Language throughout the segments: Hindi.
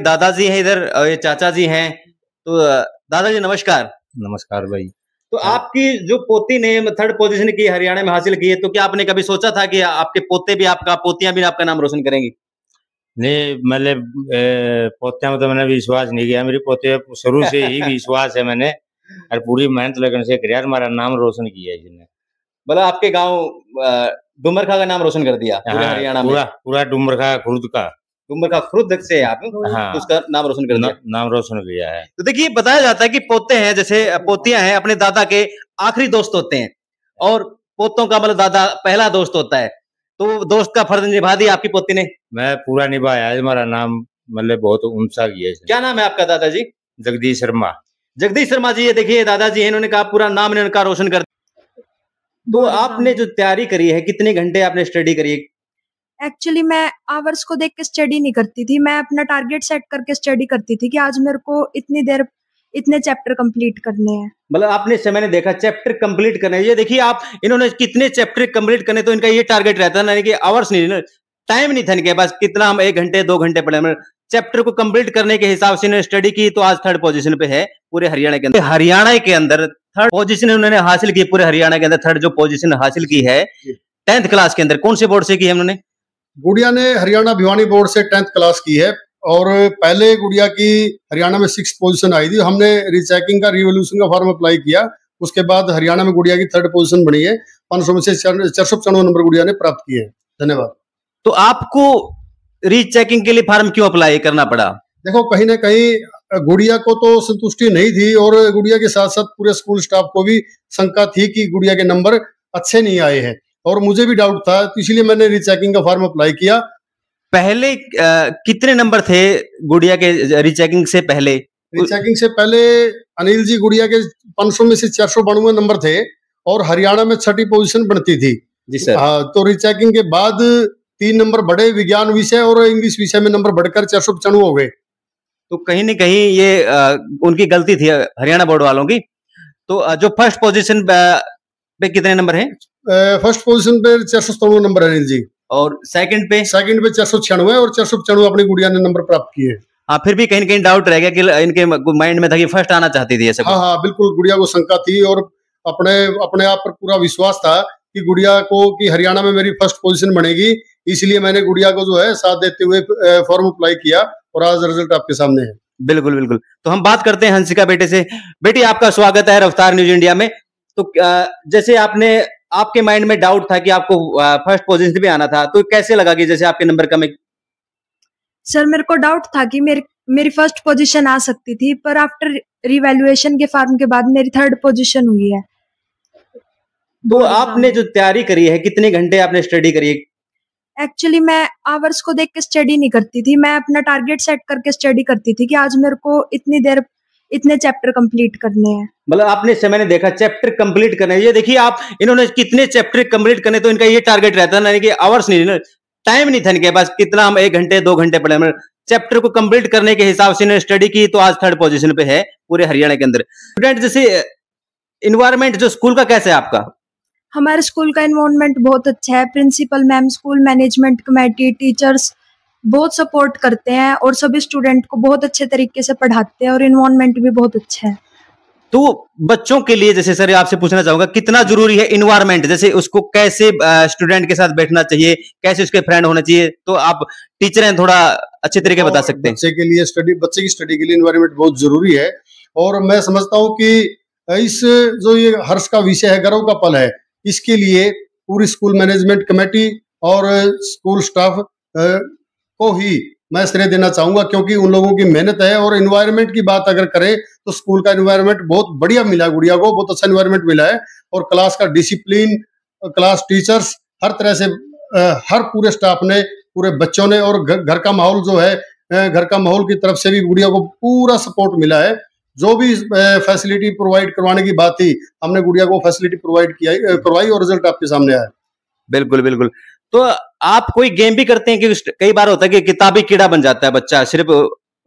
दादाजी हैं इधर, ये चाचा जी हैं। तो दादाजी नमस्कार। नमस्कार भाई। तो आपकी जो पोती ने थर्ड पोजीशन की हरियाणा में हासिल की है, तो क्या आपने कभी सोचा था कि आपके पोते भी आपका, पोतियां भी आपका नाम रोशन करेंगी? नहीं, मतलब पोतिया में तो मैंने विश्वास नहीं किया। मेरी पोते शुरू से ही विश्वास है मैंने, और पूरी मेहनत लगन से किया, हमारा नाम रोशन किया इसने। मतलब आपके गांव डुमरखा का नाम रोशन कर दिया पूरे हरियाणा में। पूरा डुमरखा खुर्द का। डुमरखा खुर्द से आप हाँ, तो उसका नाम रोशन कर दिया। नाम रोशन किया है। तो देखिए, बताया जाता है कि पोते हैं, जैसे पोतियां हैं, अपने दादा के आखिरी दोस्त होते हैं, और पोतों का मतलब दादा पहला दोस्त होता है। तो दोस्त का फर्ज निभा दिया आपकी पोती ने। मैं पूरा निभाया है, हमारा नाम मतलब बहुत ऊंचा किया है। क्या नाम है आपका दादाजी? जगदीश शर्मा। जगदीश शर्मा जी, ये देखिए दादाजी हैं, इन्होंने कहा पूरा नाम ने उनका रोशन कर। तो आपने जो तैयारी करी है, कितने घंटे आपने स्टडी करी है? एक्चुअली मैं आवर्स को देख के स्टडी नहीं करती थी, मैं अपना टारगेट सेट करके स्टडी करती थी कि आज मेरे को इतनी देर इतने चैप्टर कंप्लीट करने हैं। मतलब आपने से मैंने देखा चैप्टर कंप्लीट करने, ये देखिए आप, इन्होंने कितने चैप्टर कंप्लीट करने, तो इनका ये टारगेट रहता है कि आवर्स नहीं, टाइम नहीं था इनके पास, कितना हम 1 घंटे 2 घंटे पढ़े। चैप्टर को कंप्लीट करने के हिसाब से इन्होंने स्टडी की, तो आज थर्ड पोजीशन पे है पूरे हरियाणा के अंदर। हरियाणा के अंदर थर्ड पोजीशन उन्होंने हासिल की, पूरे हरियाणा के अंदर थर्ड जो पोजीशन हासिल की है 10th क्लास के अंदर। कौन से बोर्ड से की है उन्होंने? गुड़िया ने हरियाणा भिवानी बोर्ड से 10th क्लास की है, और पहले गुड़िया की हरियाणा में 6th पोजीशन आई थी। हमने रीचेकिंग का रिवोल्यूशन का फॉर्म अप्लाई किया, उसके बाद हरियाणा में गुड़िया की 3rd पोजीशन बनी है। 500 में से 495 नंबर गुड़िया ने प्राप्त किए। धन्यवाद। तो आपको रीचेकिंग के लिए फॉर्म क्यों अप्लाई करना पड़ा? देखो, कहीं ना कहीं गुड़िया को तो संतुष्टि नहीं थी, और गुड़िया के साथ साथ पूरे स्कूल स्टाफ को भी शंका थी कि गुड़िया के नंबर अच्छे नहीं आए हैं, और मुझे भी डाउट था, तो इसलिए मैंने रीचेकिंग का फॉर्म अप्लाई किया। पहले कितने नंबर थे गुड़िया के रीचेकिंग से पहले? रीचेकिंग से पहले अनिल जी, गुड़िया के 500 में से 492 नंबर थे, और हरियाणा में 6ठी पोजीशन बनती थी। जी सर। हाँ, तो रीचेकिंग के बाद 3 नंबर बढ़े, विज्ञान विषय और इंग्लिश विषय में नंबर बढ़कर 495 हो गए। तो कहीं न कहीं ये उनकी गलती थी हरियाणा बोर्ड वालों की। तो जो फर्स्ट पोजीशन पे कितने नंबर हैं? फर्स्ट पोजीशन पे 497 नंबर है अनिल जी, और सेकंड पे? सेकंड पे 496, और 495 अपनी गुड़िया ने नंबर प्राप्त किए। हाँ, फिर भी कहीं न कहीं डाउट रह गया कि इनके माइंड में था कि फर्स्ट आना चाहती थी ऐसा। हाँ, बिल्कुल, गुड़िया को शंका थी, और अपने आप पर पूरा विश्वास था कि गुड़िया को कि हरियाणा में मेरी फर्स्ट पोजीशन बनेगी, इसलिए मैंने गुड़िया को जो है साथ देते हुए फॉर्म अप्लाई किया, और आज रिजल्ट आपके सामने है। बिल्कुल बिल्कुल। तो हम बात करते हैं हंसिका बेटे से। बेटी, आपका स्वागत है रफ्तार न्यूज इंडिया में। तो जैसे आपके माइंड में डाउट था कि आपको फर्स्ट पोजीशन पे आना था, तो कैसे लगा कि जैसे आपके नंबर कम? सर, मेरे को डाउट था कि मेरी फर्स्ट पोजीशन आ सकती थी, पर आफ्टर रिवैल्यूएशन के फॉर्म के बाद मेरी 3rd पोजीशन हुई है। तो आपने जो तैयारी करी है, कितने घंटे आपने स्टडी करी है? एक्चुअली मैं आवर्स को देख के स्टडी नहीं करती थी, मैं अपना टारगेट सेट करके स्टडी करती थी कि आज मेरे को इतनी देर इतने चैप्टर कंप्लीट करने हैं। मतलब आपने से मैंने देखा चैप्टर कंप्लीट करने, ये देखिए आप, इन्होंने कितने चैप्टर कंप्लीट करने, तो इनका ये टारगेट रहता है कि आवर्स नहीं, टाइम नहीं था इनके पास, कितना हम 1 घंटे 2 घंटे पढ़े। चैप्टर को कंप्लीट करने के हिसाब से इन्होंने स्टडी की, तो आज 3rd पोजीशन पे है पूरे हरियाणा के अंदर। स्टूडेंट, जैसे इन्वायरमेंट जो स्कूल का कैसा है आपका? हमारे स्कूल का एनवायरनमेंट बहुत अच्छा है। Principal ma'am, school management committee, teachers बहुत सपोर्ट करते हैं, और सभी स्टूडेंट को बहुत अच्छे तरीके से पढ़ाते हैं, और एनवायरनमेंट भी बहुत अच्छा है। तो बच्चों के लिए, जैसे सर आपसे पूछना चाहूंगा, कितना जरूरी है इन्वायरमेंट? जैसे उसको कैसे स्टूडेंट के साथ बैठना चाहिए, कैसे उसके फ्रेंड होने चाहिए, तो आप टीचर हैं, थोड़ा अच्छे तरीके बता सकते हैं। बच्चे की स्टडी के लिए इन्वायरमेंट बहुत जरूरी है, और मैं समझता हूँ कि इस जो ये हर्ष का विषय है, गर्व का पल है, इसके लिए पूरी स्कूल मैनेजमेंट कमेटी और स्कूल स्टाफ को ही मैं श्रेय देना चाहूंगा, क्योंकि उन लोगों की मेहनत है। और एनवायरनमेंट की बात अगर करें तो स्कूल का एनवायरनमेंट बहुत बढ़िया मिला है, गुड़िया को बहुत अच्छा एनवायरनमेंट मिला है, और क्लास का डिसिप्लिन, क्लास टीचर्स, हर तरह से हर पूरे स्टाफ ने, पूरे बच्चों ने, और घर का माहौल जो है, घर का माहौल की तरफ से भी गुड़िया को पूरा सपोर्ट मिला है। जो भी फैसिलिटी प्रोवाइड करवाने की बात थी, हमने गुड़िया को फैसिलिटी प्रोवाइड करवाई, और रिजल्ट आपके सामने आया। बिल्कुल बिल्कुल। तो आप कोई गेम भी करते हैं? कि कई बार होता है कि किताबी कीड़ा बन जाता है बच्चा, सिर्फ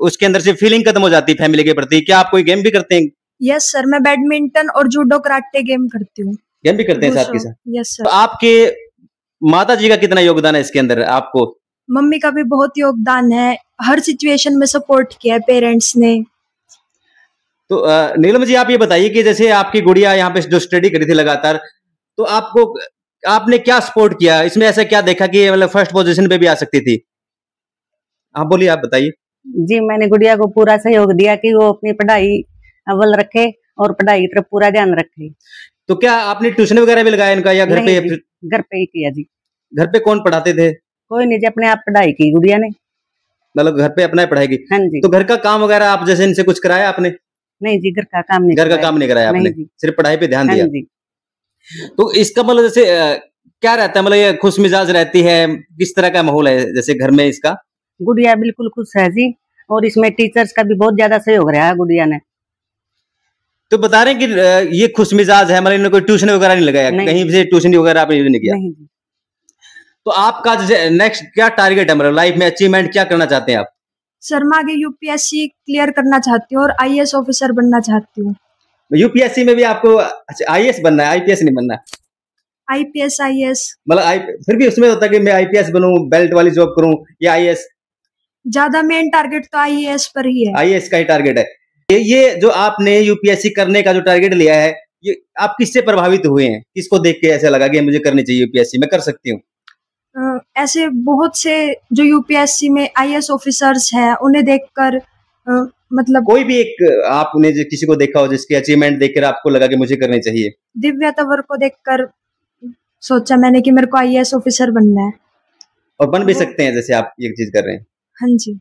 उसके अंदर से फीलिंग खत्म हो जाती है फैमिली के प्रति। क्या आप कोई गेम भी करते हैं? यस सर, मैं बैडमिंटन और जूडो कराटे गेम करती हूँ। गेम भी करते हैं साथ के साथ? Yes sir. तो आपके माता जी का कितना योगदान है इसके अंदर आपको? मम्मी का भी बहुत योगदान है, हर सिचुएशन में सपोर्ट किया है पेरेंट्स ने। तो नीलम जी, आप ये बताइए कि जैसे आपकी गुड़िया यहाँ पे जो स्टडी करी थी लगातार, तो आपने क्या सपोर्ट किया इसमें? ऐसा क्या देखा कि मतलब फर्स्ट पोजीशन पे भी आ सकती थी? हाँ बोलिए, आप बताइए। जी, मैंने गुड़िया को पूरा सहयोग दिया कि वो अपनी पढ़ाई अव्वल रखे और पढ़ाई की तरफ पूरा ध्यान रखे। तो क्या आपने ट्यूशन वगैरह भी लगाया इनका, या घर पे? घर पे ही किया जी। घर पे कौन पढ़ाते थे? कोई नहीं जी, अपने आप पढ़ाई की गुड़िया ने। मतलब घर पे अपना पढ़ाई की? हाँ जी। तो घर का काम वगैरह आप जैसे इनसे कुछ कराया आपने? नहीं जी, घर का काम नहीं घर का काम नहीं कराया आपने, सिर्फ पढ़ाई पे ध्यान दिया। जी। तो इसका मतलब जैसे क्या रहता है, मतलब ये खुश मिजाज रहती है, किस तरह का माहौल है जैसे घर में इसका? गुड़िया बिल्कुल खुश है जी, और इसमें टीचर्स का भी बहुत ज्यादा सहयोग रहा है गुड़िया ने। तो बता रहे हैं कि ये खुश मिजाज है, मतलब इन्होंने कोई ट्यूशन वगैरह नहीं लगाया? कहीं से ट्यूशन वगैरह आपने यूज नहीं किया? नहीं जी। तो आपका जैसे नेक्स्ट क्या टारगेट है, मतलब लाइफ में अचीवमेंट क्या करना चाहते हैं आप? सर मैं आगे यूपीएससी क्लियर करना चाहती हूँ और आईएएस ऑफिसर बनना चाहती हूँ। यूपीएससी में भी आपको आईएएस बनना है, आईपीएस नहीं बनना? आईपीएस आईएएस मतलब फिर भी उसमें होता है कि मैं आईपीएस बनूं, बेल्ट वाली जॉब करूं, या आईएएस? ज्यादा मेन टारगेट तो आईएएस पर ही है। आईएएस का ही टारगेट है। ये जो आपने यूपीएससी करने का जो टारगेट लिया है, ये आप किससे प्रभावित हुए हैं? किसको देख के ऐसा लगा कि मुझे करनी चाहिए यूपीएससी, मैं कर सकती हूँ? ऐसे बहुत से जो यूपीएससी में आईएएस ऑफिसर्स हैं उन्हें देखकर मतलब कोई भी एक आपने जो किसी को देखा हो जिसकी अचीवमेंट देखकर आपको लगा कि मुझे करनी चाहिए? दिव्या तंवर को देखकर सोचा मैंने कि मेरे को आईएएस ऑफिसर बनना है। और बन भी सकते हैं जैसे आप ये चीज कर रहे हैं? हाँ जी।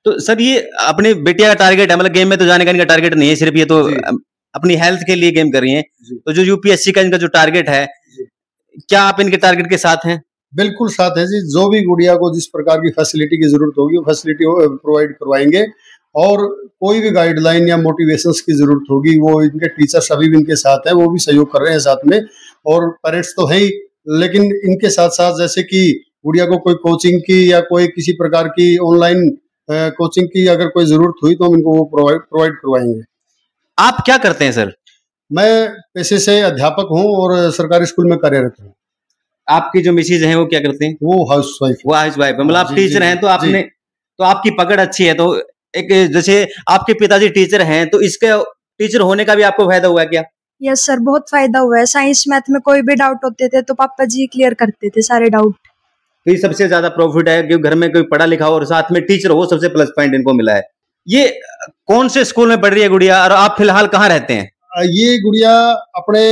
तो सर ये अपनी बेटिया का टारगेट है, मतलब गेम में तो जाने का इनका टारगेट नहीं है सिर्फ, ये तो अपनी हेल्थ के लिए गेम कर रही हैं। तो जो यूपीएससी का इनका जो टारगेट है, क्या आप इनके टारगेट के साथ हैं? बिल्कुल साथ है जी। जो भी गुड़िया को जिस प्रकार की फैसिलिटी की जरूरत होगी वो फैसिलिटी प्रोवाइड करवाएंगे, और कोई भी गाइडलाइन या मोटिवेशंस की जरूरत होगी वो इनके टीचर्स अभी भी इनके साथ हैं, वो भी सहयोग कर रहे हैं साथ में, और पेरेंट्स तो है ही, लेकिन इनके साथ साथ जैसे कि गुड़िया को कोई कोचिंग की या कोई किसी प्रकार की ऑनलाइन कोचिंग की अगर कोई जरूरत हुई तो हम इनको वो प्रोवाइड करवाएंगे। आप क्या करते हैं सर? मैं पेशे से अध्यापक हूँ और सरकारी स्कूल में कार्यरत हूँ। आपकी जो मिसेज हैं वो क्या करते हैं? वो हाउसवाइफ। वो हाउसवाइफ है, मतलब आप टीचर हैं, तो आपने तो आपकी पकड़ अच्छी है। तो एक जैसे आपके पिताजी टीचर हैं, तो इसके टीचर होने का भी आपको फायदा हुआ है क्या? यस सर, बहुत फायदा हुआ है। साइंस मैथ में कोई भी डाउट होते थे तो पापा जी क्लियर करते थे सारे डाउट। तो ये सबसे ज्यादा प्रॉफिट है कि घर में कोई पढ़ा लिखा हो और साथ में टीचर हो, सबसे प्लस पॉइंट इनको मिला है। ये कौन से स्कूल में पढ़ रही है गुड़िया, और आप फिलहाल कहाँ रहते हैं? ये गुड़िया अपने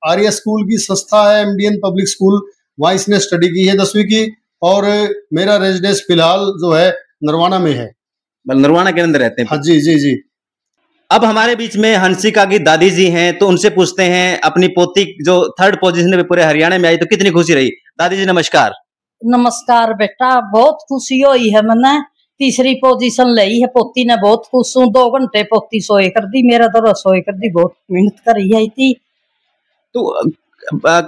आर्य स्कूल की संस्था है, एमडीएन पब्लिक स्कूल, वहाँ इसने स्टडी की है 10वीं की, और मेरा रेजिडेंस फिलहाल जो है नरवाना में है। नरवाना के अंदर रहते हैं? हाँ जी जी जी। अब हमारे बीच में हंसिका की दादी जी हैं, तो उनसे पूछते हैं अपनी पोती जो 3rd पोजीशन में पूरे हरियाणा में आई तो कितनी खुशी रही? दादी जी नमस्कार। नमस्कार बेटा, बहुत खुशी हुई है मैंने, 3री पोजीशन ली है पोती ने, बहुत खुश हूँ। 2 घंटे पोती सोए कर दी, मेरा तो रसोई कर दी, बहुत मेहनत करी है थी। तो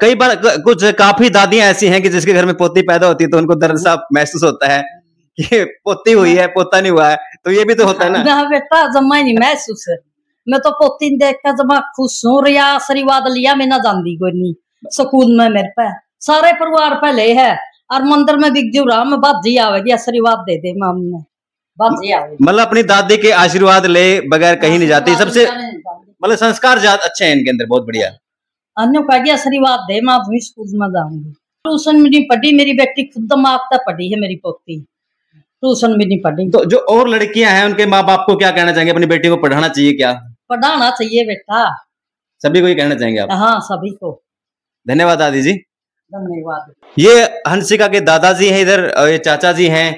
कई बार कुछ काफी दादियां ऐसी हैं कि जिसके घर में पोती पैदा होती है तो उनको दर्द सा महसूस होता है कि पोती हुई है, पोता नहीं हुआ है, तो ये भी तो होता है ना? ना बेटा, जमा नहीं महसूस है। मैं तो पोती ने देख कर जमा खुश हूँ। रिया आशीर्वाद लिया, मैं ना जानती कोई नहीं स्कूल में, मेरे पे सारे परिवार पहले है, और मंदिर में बिगजू रहा, मैं बाजी आवेगी आशीर्वाद दे दे मामने, बाजी आवेगी। मतलब अपनी दादी के आशीर्वाद ले बगैर कहीं नहीं जाती। सबसे मतलब संस्कार ज्यादा अच्छे हैं इनके अंदर, बहुत बढ़िया। अन्य कहा आशीर्वाद दे, मैं भी स्कूल में जाऊंगी। ट्यूशन में नहीं पढ़ी मेरी बेटी, खुद दिमाग तक पढ़ी है मेरी पोती, ट्यूशन भी नहीं पढ़ी। तो जो और लड़कियां हैं उनके माँ बाप को क्या कहना चाहेंगे? अपनी बेटी को पढ़ाना चाहिए क्या? पढ़ाना चाहिए बेटा, सभी को ही कहना चाहेंगे आप? हाँ सभी को। धन्यवाद दादी जी। धन्यवाद। ये हंसिका के दादाजी हैं इधर, ये चाचा जी हैं।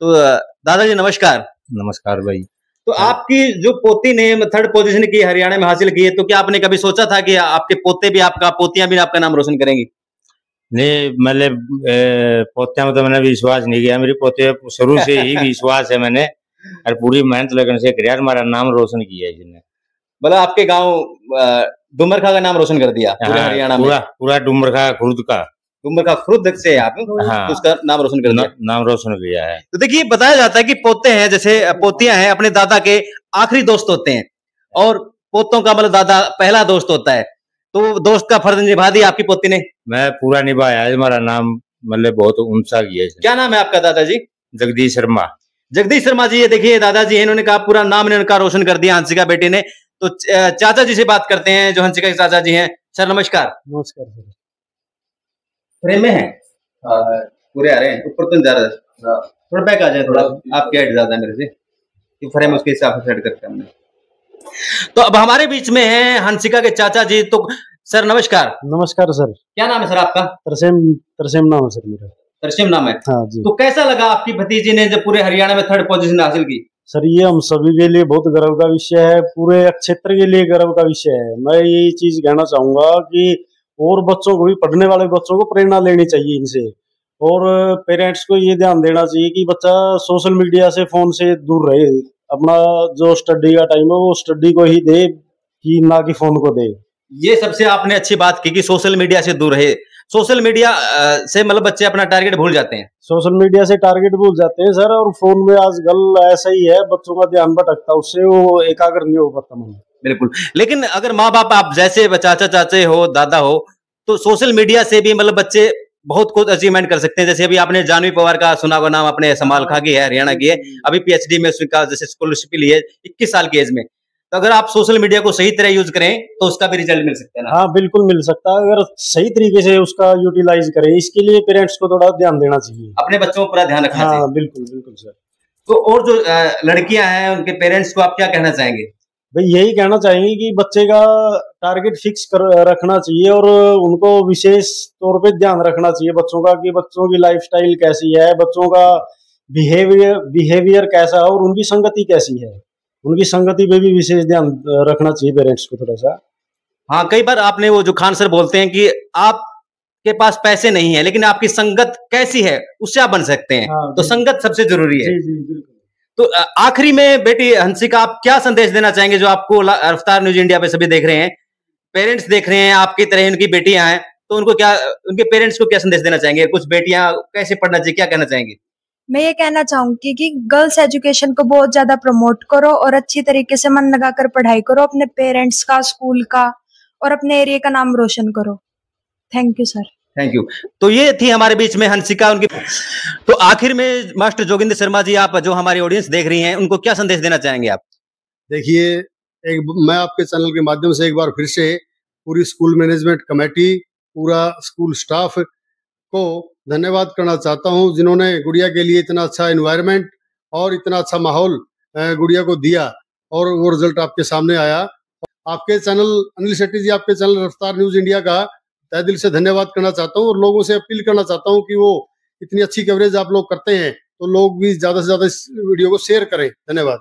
तो दादाजी नमस्कार। नमस्कार भाई। तो आपकी जो पोती ने 3rd पोजीशन की हरियाणा में हासिल की है, तो क्या आपने कभी सोचा था कि आपके पोते भी आपका, पोतियां भी आपका नाम रोशन करेंगी? नहीं, मतलब पोतियां में तो मैंने विश्वास नहीं किया, मेरी पोते शुरू से ही विश्वास है मैंने, और पूरी मेहनत लगन से कर हमारा नाम रोशन किया है इसने। मतलब आपके गांव डुमरखा का नाम रोशन कर दिया पूरे हरियाणा में? पूरा डुमरखा खुर्द का, डुमरखा खुर्द से आप हाँ, उसका नाम रोशन कर दिया। नाम रोशन किया है। तो देखिए, बताया जाता है कि पोते हैं, जैसे पोतियां हैं, अपने दादा के आखिरी दोस्त होते हैं, और पोतों का मतलब दादा पहला दोस्त होता है। तो दोस्त का फर्ज निभा दिया आपकी पोती ने? मैं पूरा निभाया है, हमारा नाम मतलब बहुत ऊंचा किया है। क्या नाम है आपका दादाजी? जगदीश शर्मा। जगदीश शर्मा जी, ये देखिए दादाजी हैं, इन्होंने कहा पूरा नाम इन्होंने कहा रोशन कर दिया हंसिका बेटी ने। तो चाचा जी से बात करते हैं जो हंसिका के चाचा जी हैं। सर नमस्कार। नमस्कार सर। फ्रेम में है पूरे आ रहे हैं, ऊपर तो ज्यादा थोड़ा बैक आ जाए, थोड़ा आपके हाइट ज्यादा है मेरे से, कि फ्रेम उसके हिसाब से सेट करके हमने। तो अब हमारे बीच में है हंसिका के चाचा जी। तो सर नमस्कार। नमस्कार सर। क्या नाम है सर आपका? तरसेम नाम है सर मेरा। तरसेम नाम है। हाँ जी। तो कैसा लगा आपकी भतीजी ने जब पूरे हरियाणा में 3rd पोजीशन हासिल की? सर ये हम सभी के लिए बहुत गर्व का विषय है, पूरे क्षेत्र के लिए गर्व का विषय है। मैं यही चीज कहना चाहूंगा कि और बच्चों को भी, पढ़ने वाले बच्चों को प्रेरणा लेनी चाहिए इनसे, और पेरेंट्स को ये ध्यान देना चाहिए कि बच्चा सोशल मीडिया से, फोन से दूर रहे। अपना जो स्टडी का टाइम है वो स्टडी को ही दे, कि ना कि फोन को दे। ये सबसे आपने अच्छी बात की कि सोशल मीडिया से दूर रहे। सोशल मीडिया से मतलब बच्चे अपना टारगेट भूल जाते हैं। सोशल मीडिया से टारगेट भूल जाते हैं सर, और फोन में आजकल ऐसा ही है, बच्चों का ध्यान भटकता है, उससे वो एकाग्र नहीं हो पाता मन। बिल्कुल। लेकिन अगर माँ बाप, आप जैसे चाचा चाचे हो, दादा हो, तो सोशल मीडिया से भी मतलब बच्चे बहुत कुछ अचीवमेंट कर सकते हैं। जैसे अभी आपने जानवी पवार का सुना हुआ नाम, अपने समालखा की है, हरियाणा की है, अभी PhD में उसका जैसे स्कॉलरशिप ली है 21 साल की एज में। तो अगर आप सोशल मीडिया को सही तरह यूज करें तो उसका भी रिजल्ट मिल सकता है ना? हाँ बिल्कुल मिल सकता है, अगर सही तरीके से उसका यूटिलाइज करें। इसके लिए पेरेंट्स को थोड़ा ध्यान देना चाहिए, अपने बच्चों को पूरा ध्यान रखना चाहिए। हाँ बिल्कुल बिल्कुल सर। तो और जो लड़कियां हैं, उनके पेरेंट्स को आप क्या कहना चाहेंगे? भाई यही कहना चाहेंगे कि बच्चे का टारगेट फिक्स रखना चाहिए, और उनको विशेष तौर पे ध्यान रखना चाहिए बच्चों का, कि बच्चों की लाइफस्टाइल कैसी है, बच्चों का बिहेवियर कैसा है, और उनकी संगति कैसी है। उनकी संगति पे भी विशेष ध्यान रखना चाहिए पेरेंट्स को थोड़ा सा। हाँ, कई बार आपने वो जो खान सर बोलते हैं कि आपके पास पैसे नहीं है, लेकिन आपकी संगत कैसी है उससे आप बन सकते हैं। हाँ, तो संगत सबसे जरूरी है। जी जी बिल्कुल। तो आखिरी में बेटी हंसिका, आप क्या संदेश देना चाहेंगे जो आपको रफ्तार न्यूज इंडिया पे सभी देख रहे हैं, पेरेंट्स देख रहे हैं, आपकी तरह उनकी बेटियां हैं, तो उनको क्या, उनके पेरेंट्स को क्या संदेश देना चाहेंगे? कुछ बेटियां कैसे पढ़ना चाहिए, क्या कहना चाहेंगे? मैं ये कहना चाहूंगी कि गर्ल्स एजुकेशन को बहुत ज्यादा प्रमोट करो और अच्छी तरीके से मन लगाकर पढ़ाई करो, अपने पेरेंट्स का, स्कूल का और अपने एरिया का नाम रोशन करो। Thank you sir. Thank you. तो ये थी हमारे बीच में हंसिका, उनकी। तो आखिर में मास्टर जोगिंदर शर्मा जी, आप जो हमारी ऑडियंस देख रही हैं, उनको क्या संदेश देना चाहेंगे आप? देखिए, मैं आपके चैनल के माध्यम से एक बार फिर से पूरी स्कूल मैनेजमेंट कमेटी, पूरा स्कूल स्टाफ को धन्यवाद करना चाहता हूं, जिन्होंने गुड़िया के लिए इतना अच्छा एनवायरनमेंट और इतना अच्छा माहौल गुड़िया को दिया, और वो रिजल्ट आपके सामने आया। आपके चैनल, अनिल शेट्टी जी, आपके चैनल रफ्तार न्यूज इंडिया का तहे दिल से धन्यवाद करना चाहता हूं, और लोगों से अपील करना चाहता हूं कि वो इतनी अच्छी कवरेज आप लोग करते हैं, तो लोग भी ज्यादा से ज्यादा इस वीडियो को शेयर करें। धन्यवाद।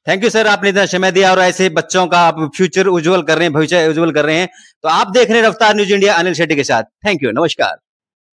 थैंक यू सर, आपने इतना समय दिया और ऐसे बच्चों का आप फ्यूचर उज्जवल कर रहे हैं, भविष्य उज्जवल कर रहे हैं। तो आप देख रहे हैं रफ्तार न्यूज इंडिया अनिल शेट्टी के साथ। थैंक यू, नमस्कार।